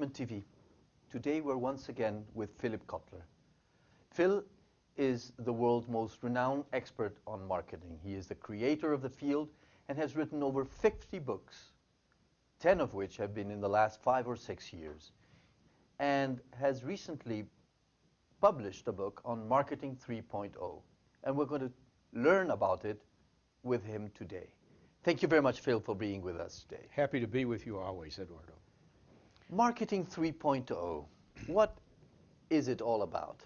Management TV. Today we're once again with Philip Kotler. Phil is the world's most renowned expert on marketing. He is the creator of the field and has written over 50 books, 10 of which have been in the last 5 or 6 years, and has recently published a book on Marketing 3.0. And we're going to learn about it with him today. Thank you very much, Phil, for being with us today. Happy to be with you always, Eduardo. Marketing 3.0, what is it all about?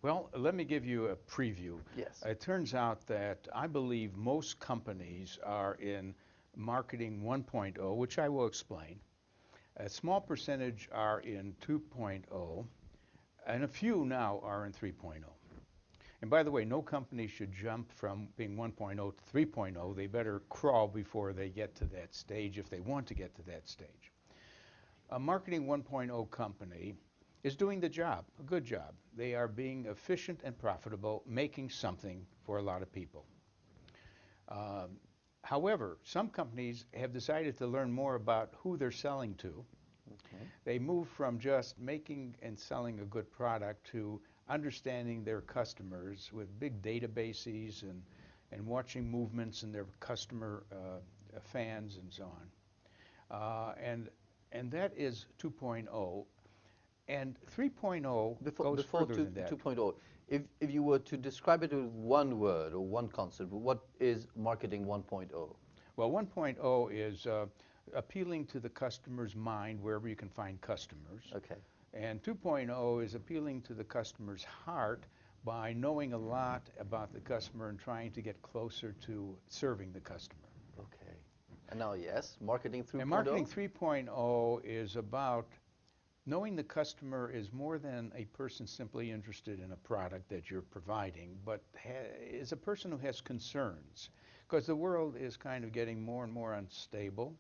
Well, let me give you a preview. Yes. It turns out that I believe most companies are in Marketing 1.0, which I will explain. A small percentage are in 2.0, and a few now are in 3.0. And by the way, no company should jump from being 1.0 to 3.0. They better crawl before they get to that stage if they want to get to that stage. A Marketing 1.0 company is doing the job, a good job. They are being efficient and profitable, making something for a lot of people. However, some companies have decided to learn more about who they're selling to. Okay. They move from just making and selling a good product to understanding their customers with big databases and watching movements in their customer fans and so on. And that is 2.0. And 3.0 goes further than that. 2.0, if you were to describe it with one word or one concept, what is Marketing 1.0? Well, 1.0 is appealing to the customer's mind wherever you can find customers. Okay. And 2.0 is appealing to the customer's heart by knowing a lot about the customer and trying to get closer to serving the customer. Okay. And now, yes, Marketing 3.0? And Marketing 3.0 is about knowing the customer is more than a person simply interested in a product that you're providing, but is a person who has concerns. Because the world is kind of getting more and more unstable.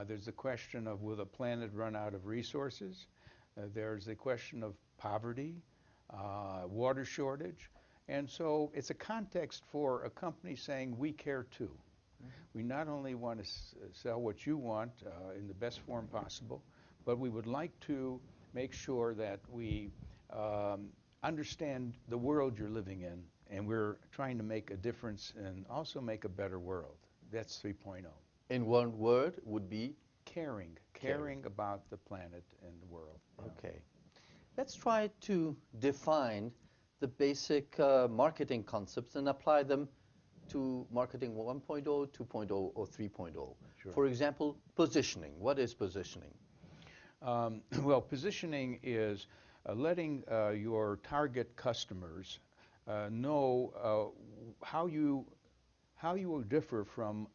There's the question of, will the planet run out of resources? There's the question of poverty, water shortage. And so it's a context for a company saying, we care too. We not only want to sell what you want in the best form possible, but we would like to make sure that we understand the world you're living in, and we're trying to make a difference and also make a better world. That's 3.0. In one word would be? Caring about the planet and the world. Okay. Let's try to define the basic marketing concepts and apply them to Marketing 1.0, 2.0, or 3.0. Sure. For example, positioning. What is positioning? Well, positioning is letting your target customers know how you will differ from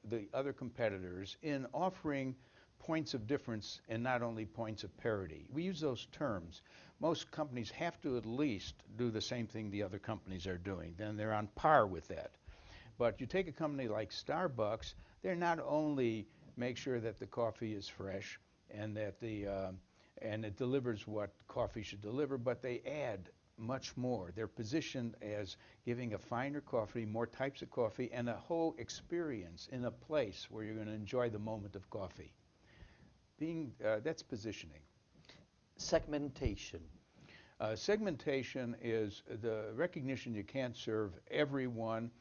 the other competitors in offering points of difference and not only points of parity. We use those terms. Most companies have to at least do the same thing the other companies are doing. Then they're on par with that. But you take a company like Starbucks, they're not only make sure that the coffee is fresh and that and it delivers what coffee should deliver, but they add much more. They're positioned as giving a finer coffee, more types of coffee, and a whole experience in a place where you're going to enjoy the moment of coffee. That's positioning. Segmentation. Segmentation is the recognition you can't serve everyone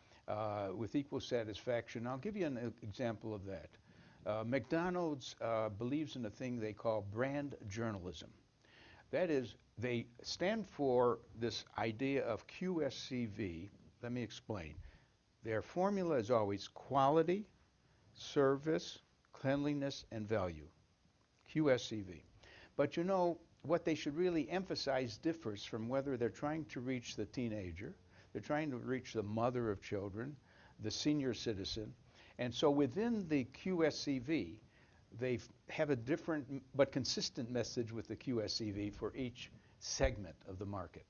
with equal satisfaction. I'll give you an example of that. McDonald's believes in a thing they call brand journalism. That is, they stand for this idea of QSCV. Let me explain. Their formula is always quality, service, cleanliness, and value. QSCV. But you know, what they should really emphasize differs from whether they're trying to reach the teenager, they're trying to reach the mother of children, the senior citizen. And so within the QSCV, they have a different but consistent message with the QSCV for each segment of the market.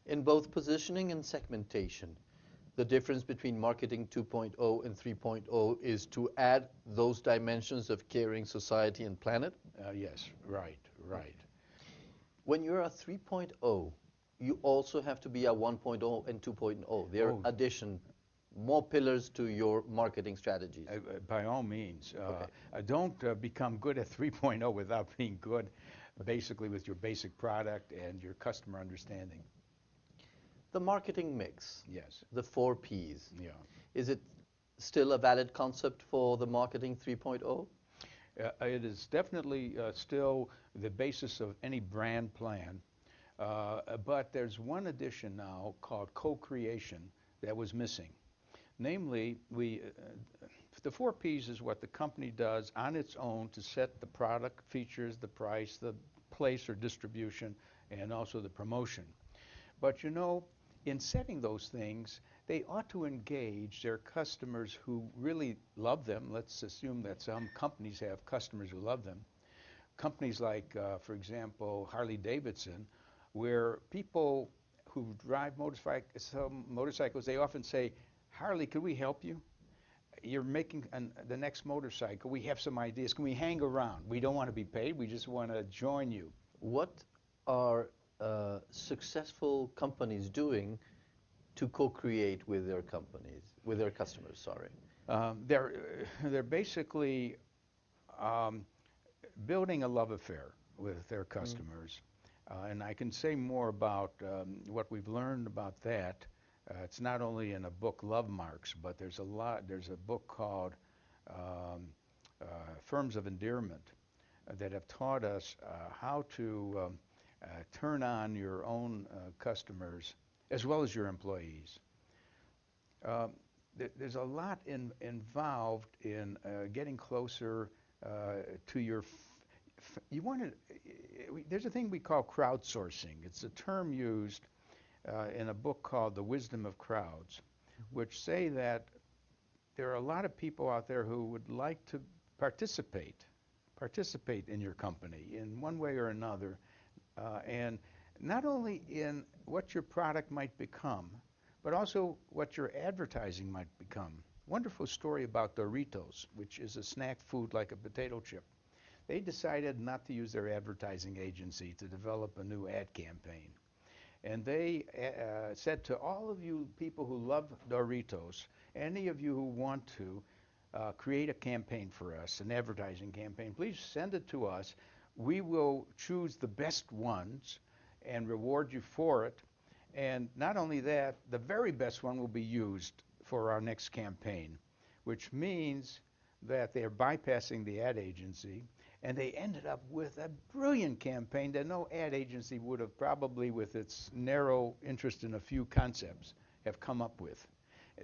In both positioning and segmentation, the difference between Marketing 2.0 and 3.0 is to add those dimensions of caring society and planet? Yes, right. When you're a 3.0, you also have to be a 1.0 and 2.0. They're addition more pillars to your marketing strategies. By all means. Okay. Don't become good at 3.0 without being good, basically, with your basic product and your customer understanding. The marketing mix, Yes. the 4 Ps. Yeah. Is it still a valid concept for the marketing 3.0? It is definitely still the basis of any brand plan, but there's one addition now called co-creation that was missing. Namely, the 4 Ps is what the company does on its own to set the product features, the price, the place or distribution, and also the promotion. But you know, in setting those things, they ought to engage their customers who really love them. Let's assume that some companies have customers who love them. Companies like, for example, Harley-Davidson, where people who drive motorcycles, they often say, Harley, could we help you? You're making the next motorcycle. We have some ideas. Can we hang around? We don't want to be paid. We just want to join you. What are successful companies doing to co-create with their companies, with their customers, sorry? They're basically building a love affair with their customers. And I can say more about what we've learned about that. It's not only in a book, Love Marks, but there's a book called Firms of Endearment that have taught us how to turn on your own customers as well as your employees. There's a lot involved in getting closer to your. There's a thing we call crowdsourcing. It's a term used in a book called The Wisdom of Crowds, which say that there are a lot of people out there who would like to participate in your company in one way or another, and not only in what your product might become, but also what your advertising might become. Wonderful story about Doritos, which is a snack food like a potato chip. They decided not to use their advertising agency to develop a new ad campaign. And they said to all of you people who love Doritos, any of you who want to create a campaign for us, an advertising campaign, please send it to us. We will choose the best ones and reward you for it. And not only that, the very best one will be used for our next campaign, which means that they're bypassing the ad agency, and they ended up with a brilliant campaign that no ad agency would have probably, with its narrow interest in a few concepts, have come up with.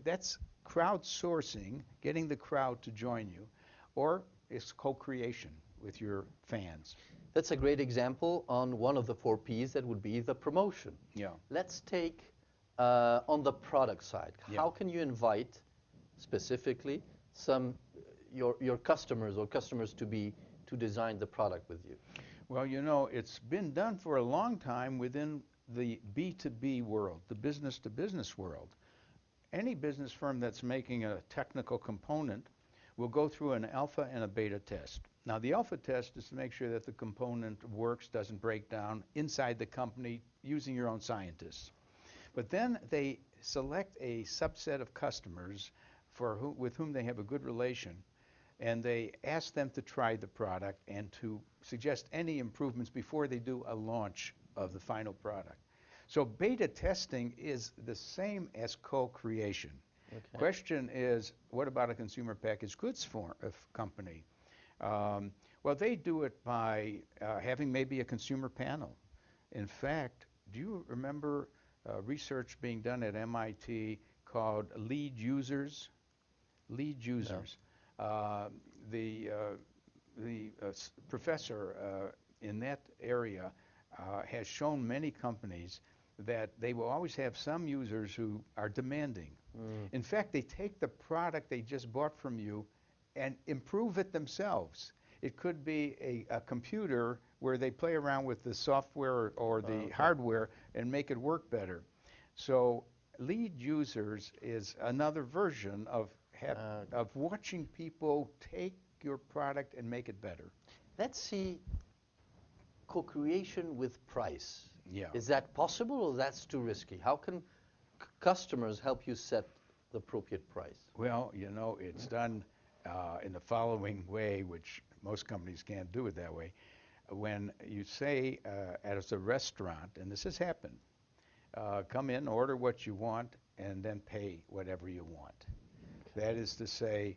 That's crowdsourcing, getting the crowd to join you, or it's co-creation with your fans. That's a great example on one of the 4 Ps, that would be the promotion. Yeah. Let's take on the product side. Yeah. How can you invite specifically your customers or customers to design the product with you? Well, you know, it's been done for a long time within the B2B world, the business-to-business world. Any business firm that's making a technical component will go through an alpha and a beta test. Now, the alpha test is to make sure that the component works, doesn't break down inside the company using your own scientists. But then they select a subset of customers with whom they have a good relation, and they ask them to try the product and to suggest any improvements before they do a launch of the final product. So beta testing is the same as co-creation. Okay. Question is, what about a consumer packaged goods company? Well, they do it by having maybe a consumer panel. In fact, do you remember research being done at MIT called lead users? Lead users. No. The professor in that area has shown many companies that they will always have some users who are demanding. In fact, they take the product they just bought from you and improve it themselves. It could be a computer where they play around with the software or the hardware and make it work better. So lead users is another version of watching people take your product and make it better. Let's see co-creation with price. Yeah. Is that possible, or that's too risky? How can customers help you set the appropriate price? Well, you know, it's done in the following way, which most companies can't do it that way. When you say as a restaurant, and this has happened, come in, order what you want, and then pay whatever you want. That is to say,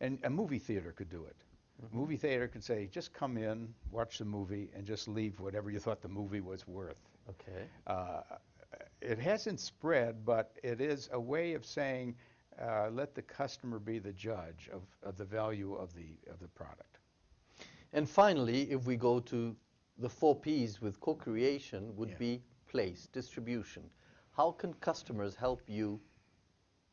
and a movie theater could do it. Mm-hmm. Movie theater could say, just come in, watch the movie, and just leave whatever you thought the movie was worth. Okay. It hasn't spread, but it is a way of saying, let the customer be the judge of the value of the product. And finally, if we go to the 4 Ps with co-creation, would Yeah. be place, distribution. How can customers help you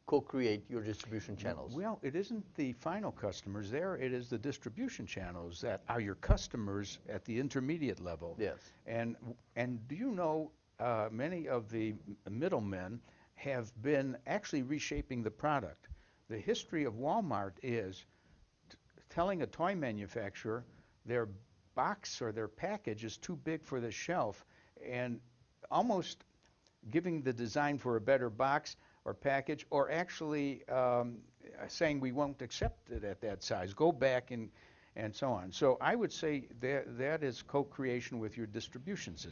co-create your distribution channels? Well, it isn't the final customers there. It is the distribution channels that are your customers at the intermediate level. Yes. And do you know many of the middlemen have been actually reshaping the product. The history of Walmart is telling a toy manufacturer their box or their package is too big for the shelf, and almost giving the design for a better box or package, or actually saying we won't accept it at that size. Go back and so on. So I would say that is co-creation with your distribution system.